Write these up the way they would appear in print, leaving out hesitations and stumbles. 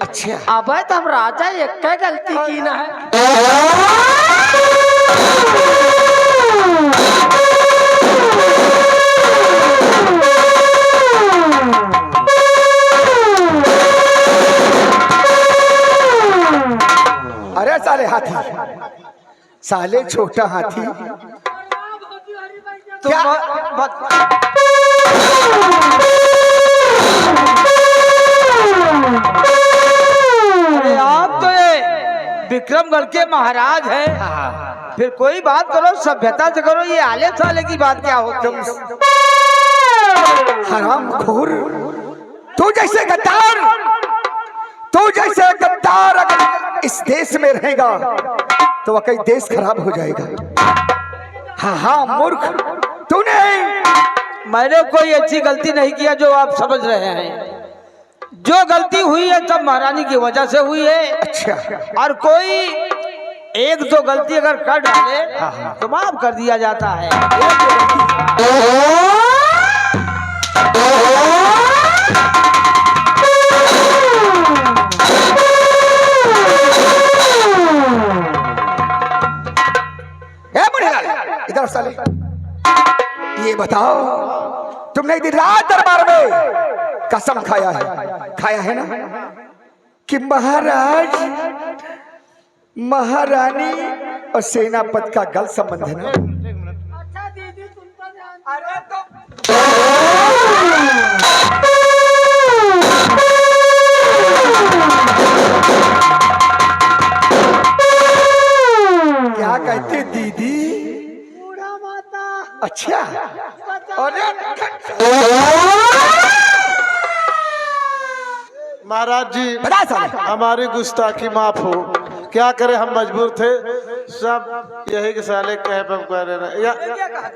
अच्छा अब तो हम राजा एक का गलती की ना है। अरे साले हाथी, साले छोटा हाथी तुम अरे आप तो ये विक्रमगढ़ के महाराज है, फिर कोई बात करो, सभ्यता से करो। ये आले साले की बात क्या होती है? हरामखोर, तू जैसे गद्दार, तू जैसे गद्दार अगर इस देश में रहेगा तो कई देश खराब हो जाएगा। हाँ हाँ मूर्ख, तूने मैंने कोई अच्छी गलती नहीं किया जो आप समझ रहे हैं। जो गलती हुई है सब महारानी की वजह से हुई है। अच्छा, और कोई एक दो गलती अगर कर डाले तो माफ कर दिया जाता है। इधर साले, ये बताओ तुमने दिन रात दरबार में कसम खाया है ना कि महाराज महारानी और सेनापति का गलत संबंध है ना? अच्छा दीदी तुम तो अरे तो क्या कहते दीदी? बूढ़ा माता। अच्छा, अरे महाराज जी बता साले, हमारी गुस्ताखी माफ हो। क्या करे, हम मजबूर थे सब यही के साले कहे पर कह रहे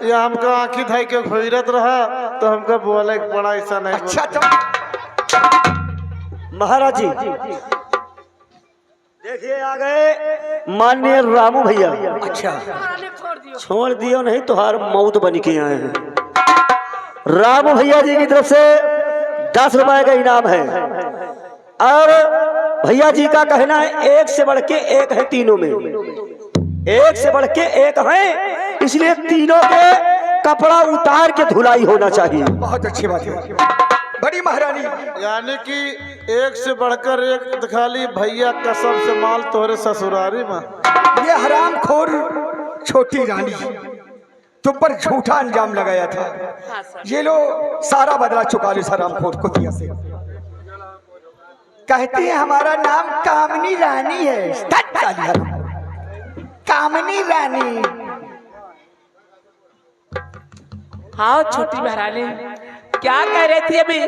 या हमको आंखी धाई के खोइरत रहा तो हमको बोले पड़ा ऐसा नहीं। अच्छा तो महाराज जी देखिए आ गए माननीय रामू भैया। अच्छा, छोड़ दियो नहीं तो हार मौत बन के आए हैं। रामू भैया जी की तरफ से 10 रुपए का इनाम है और भैया जी का कहना है एक से बढ़ के एक है, तीनों में एक से बढ़ के एक है, इसलिए तीनों के कपड़ा उतार के धुलाई होना चाहिए। बहुत अच्छी बात है बड़ी महारानी। यानी कि एक से बढ़कर एक दिखाली भैया कसम से माल तोहरे ससुरारी में। ये हरामखोर छोटी रानी तुम पर झूठा अंजाम लगाया था। ये लो सारा बदला चुका लो हरामखोर कुतिया से। कहती है हमारा नाम कामनी रानी है। कामनी रानी। हाँ छोटी महारानी क्या कह रही थी अभी?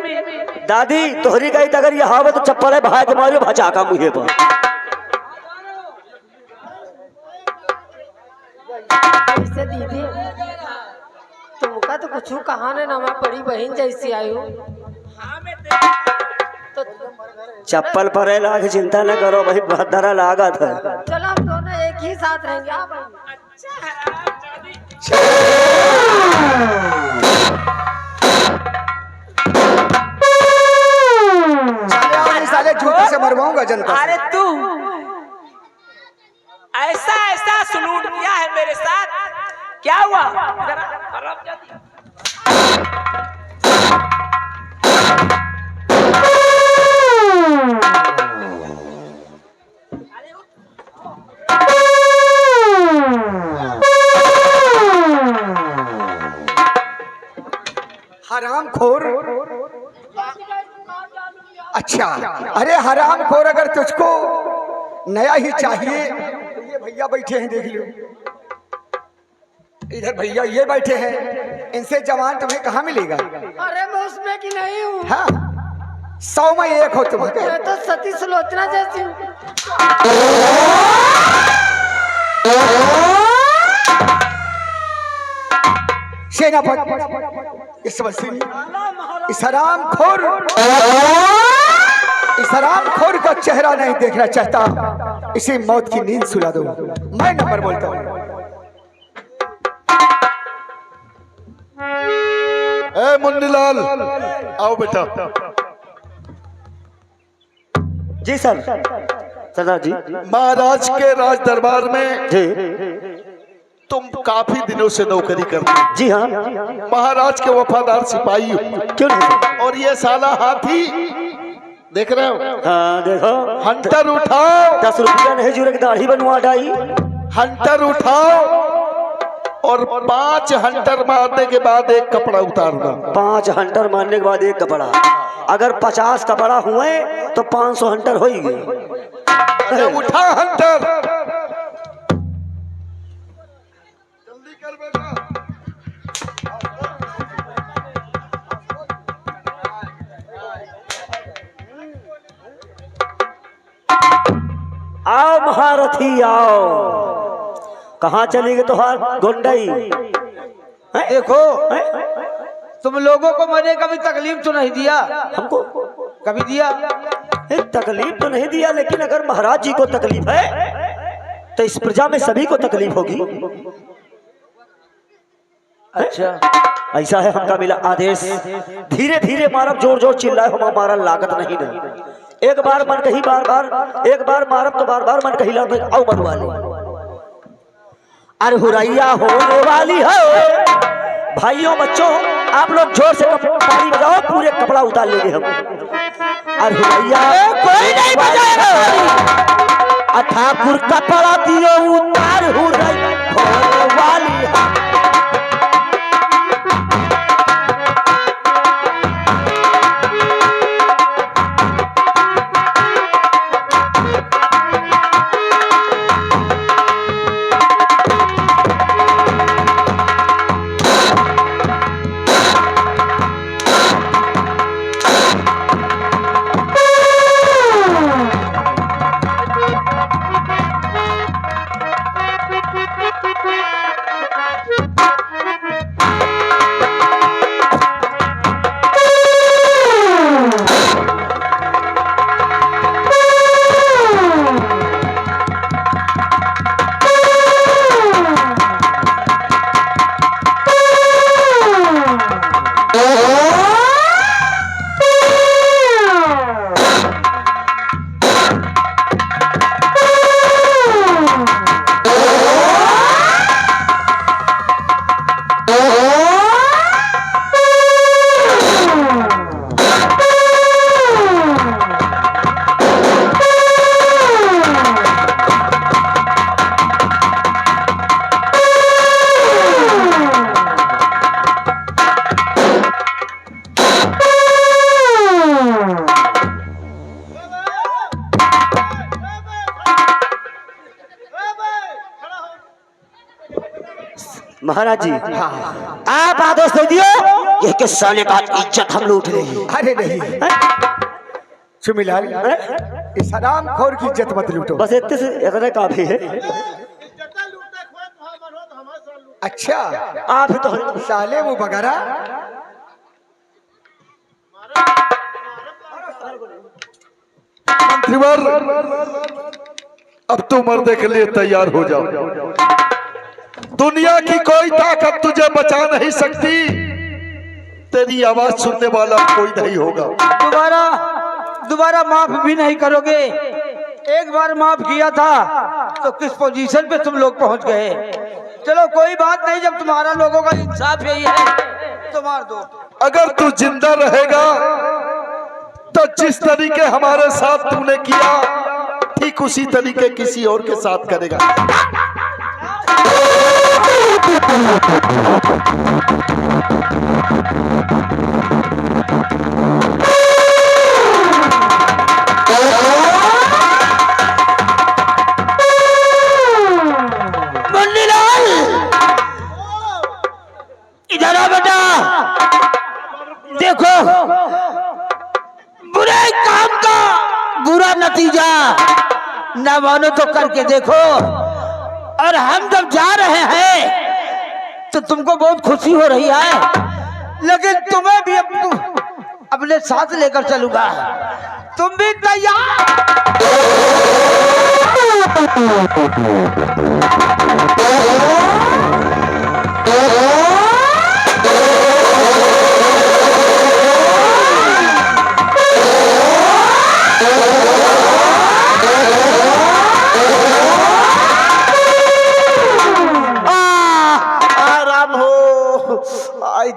दादी तोहरी गई अगर ये हावे तो चप्पल है भाई तुम्हारे भचा का मुझे पर। ऐसे दीदी तुमका तो कुछ कहा ना, मैं बड़ी बहन जैसी आई हूँ। तो चप्पल पर है लाके चिंता न करो भाई, भद्रा लागत है। चलो हम दोनों एक ही साथ रहेंगे। आप साले झूठे से मरवाऊंगा जनता। अरे तू ऐसा ऐसा सलूट किया है मेरे साथ, क्या हुआ? हरामखोर। अच्छा, अरे हरामखोर अगर तुझको नया ही चाहिए तो ये भैया बैठे हैं, देख लो इधर भैया ये बैठे हैं। इनसे जवान तुम्हें कहाँ मिलेगा? अरे मैं उसमें की नहीं हूँ। हाँ 100 में 1 हो तुम। मैं तो सती सुलोचना जैसी हूँ। सेनापति इस हरामखोर का चेहरा नहीं देखना चाहता, इसे मौत की नींद सुला दो। मैं नंबर बोलता हूँ। मुन्नीलाल आओ बेटा। जी सर, सरदार जी। महाराज के राज दरबार में जी तुम काफी दिनों से नौकरी करते हो। जी हाँ, महाराज के वफादार सिपाही हो। क्यों नहीं? और ये साला हाथी देख रहे हो, हाँ देखो, हंटर उठाओ, 10 रुपया नहीं जुड़े की दाढ़ी बनवा डाई। हंटर उठाओ और 5 हंटर मारने के बाद एक कपड़ा उतारना। 5 हंटर मारने के बाद एक कपड़ा, अगर 50 कपड़ा हुए तो 500 हंटर होगी। अरे उठा हंटर, जल्दी कर बेटा। आओ महारथी आओ, कहाँ चली गई तुहार गुंडई? देखो, तुम लोगों को मैंने कभी तकलीफ तो नहीं दिया, हमको कभी दिया? तकलीफ तो नहीं दिया, लेकिन अगर महाराज जी को तकलीफ है तो इस प्रजा में सभी को तकलीफ होगी। अच्छा, ऐसा है, हमका मिला आदेश, धीरे धीरे मारब, जोर जोर चिल्लाए हम, हमारा लागत नहीं नहीं। एक बार मन कही बार बार, एक बार मारब तो बार बार मन कही ला आओ मरवाली। अरे हुरैया होने वाली है, भाइयों बच्चों आप लोग जोर से ताली बजाओ, पूरे कपड़ा उतार लेंगे हम। अरे हुरैया कोई नहीं बजाएगा, ठाकुर कपड़ा दियो उतार, हुरैया होने वाली है। महाराज जी, आप आदेश दे दियो, ये के साले का इज्जत हम लूट रहे। अरे नहीं चुमिलाल, इस हराम खोर की इज्जत मत लूटो। बस इतने से इतना काफी है। अच्छा, आप तो साले वो बगरा मंत्रीवर, अब तू मरने के लिए तैयार हो जाओ। दुनिया की कोई ताकत तुझे बचा नहीं सकती, तेरी आवाज सुनने वाला कोई नहीं होगा। दोबारा माफ भी नहीं करोगे? एक बार माफ किया था तो किस पोजीशन पे तुम लोग पहुंच गए। चलो कोई बात नहीं, जब तुम्हारा लोगों का इंसाफ यही है तो मार दो। अगर तू जिंदा रहेगा तो जिस तरीके हमारे साथ तूने किया, ठीक उसी तरीके किसी और के साथ करेगा। मुन्नीलाल, इधर आ बेटा। देखो, बुरे काम का बुरा नतीजा न मानो तो करके देखो। और हम जब जा रहे हैं तो तुमको बहुत खुशी हो रही है, लेकिन तुम्हें भी अपने साथ लेकर चलूंगा। तुम भी तैयार?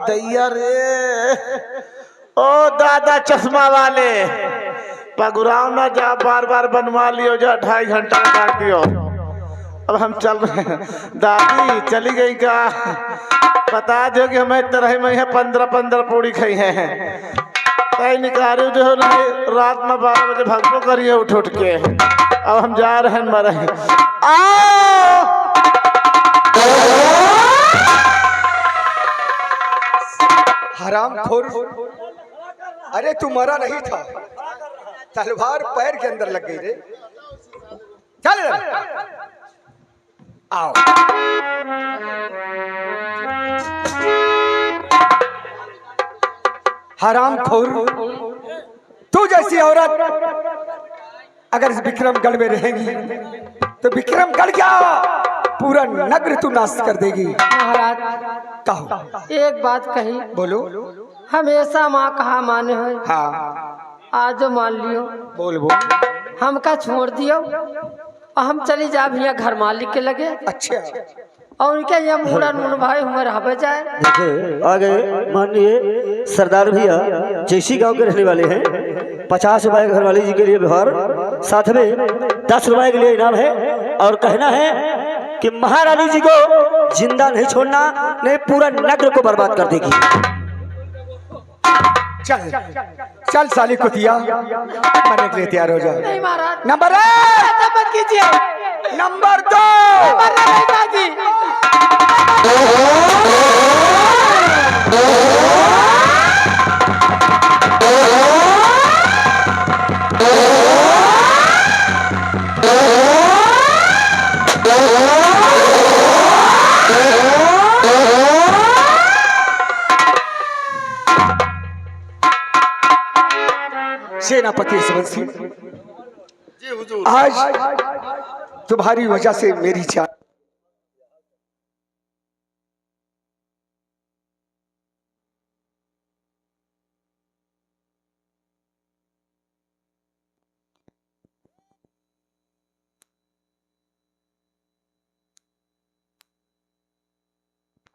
दैया रे, ओ दादा चश्मा वाले, पगुराव ना जा, बार बार बनवा लियो जा, 2.5 घंटा काट दियो। अब हम चल रहे हैं। दादी चली गई का? बता दो कि हमें तरह में है 15 पूड़ी खाई हैं। कहीं निकाली जो है नहीं, रात में 12 बजे भगवो करिए उठ उठ के। अब हम जा रहे हैं मरे। हरामखोर, अरे तू मरा नहीं था, तलवार पैर के अंदर लग गई रे। चल आओ। हरामखोर, तू जैसी औरत अगर इस विक्रमगढ़ में रहेगी तो विक्रमगढ़ क्या पूरा नगर तू नाश कर देगी। महाराज कहो। एक बात कही, बोलो। हमेशा माँ कहा माने हो, हाँ आज मान लियो, बोल बोल। हमका छोड़ दियो और हम चली जा भैया घर मालिक के लगे। अच्छा, और उनके यहाँ मूड़ा नून भाई हमारे हवे जाए। देखिए आगे माननीय सरदार भैया जैसी गांव के रहने वाले हैं, 50 रुपए घर वाले जी के लिए व्यवहार, साथ में 10 रुपए के लिए इनाम है। और कहना है कि महारानी जी को जिंदा नहीं छोड़ना, नहीं पूरा नगर को बर्बाद कर देगी। चल चल साली कुतिया, मरने के लिए तैयार हो जा। नहीं महाराज, नंबर 1 ऐसा मत कीजिए। नंबर 2 मरना नहीं दादी। सेनापति सुबंसी, आज तुम्हारी वजह से मेरी जान।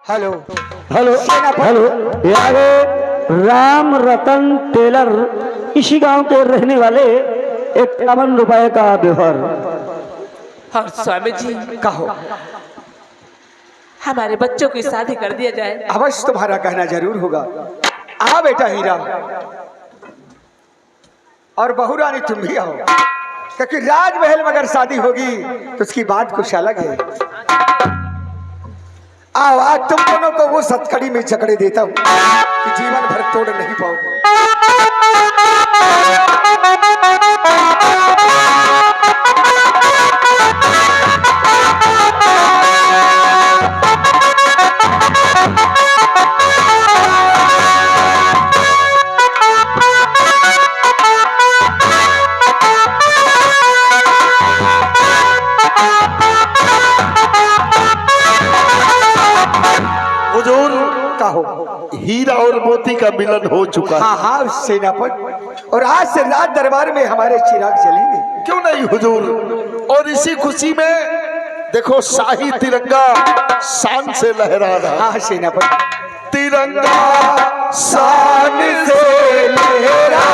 हेलो हेलो हेलो, ये आगे राम रतन टेलर, इसी गांव के रहने वाले, 51 रुपए का व्यवहार। और स्वामी जी, कहो। हमारे बच्चों की शादी कर दिया जाए। अवश्य तुम्हारा कहना जरूर होगा। आ बेटा हीरा, और बहू रानी तुम भी आओ, क्योंकि राजमहल में अगर शादी होगी तो उसकी बात कुछ अलग है। आओ, आज तुम दोनों को वो सतकड़ी में जकड़े देता हूँ कि जीवन भर तोड़ नहीं पाओगे। हुजूर, कहो। हीरा और मोती का मिलन हो चुका है। हाँ हाँ सेनापति, और आज से रात दरबार में हमारे चिराग जलेंगे। क्यों नहीं हुजूर, और इसी खुशी में देखो शाही तिरंगा शान से लहरा रहा। हाँ सेनापति, तिरंगा शान से लहरा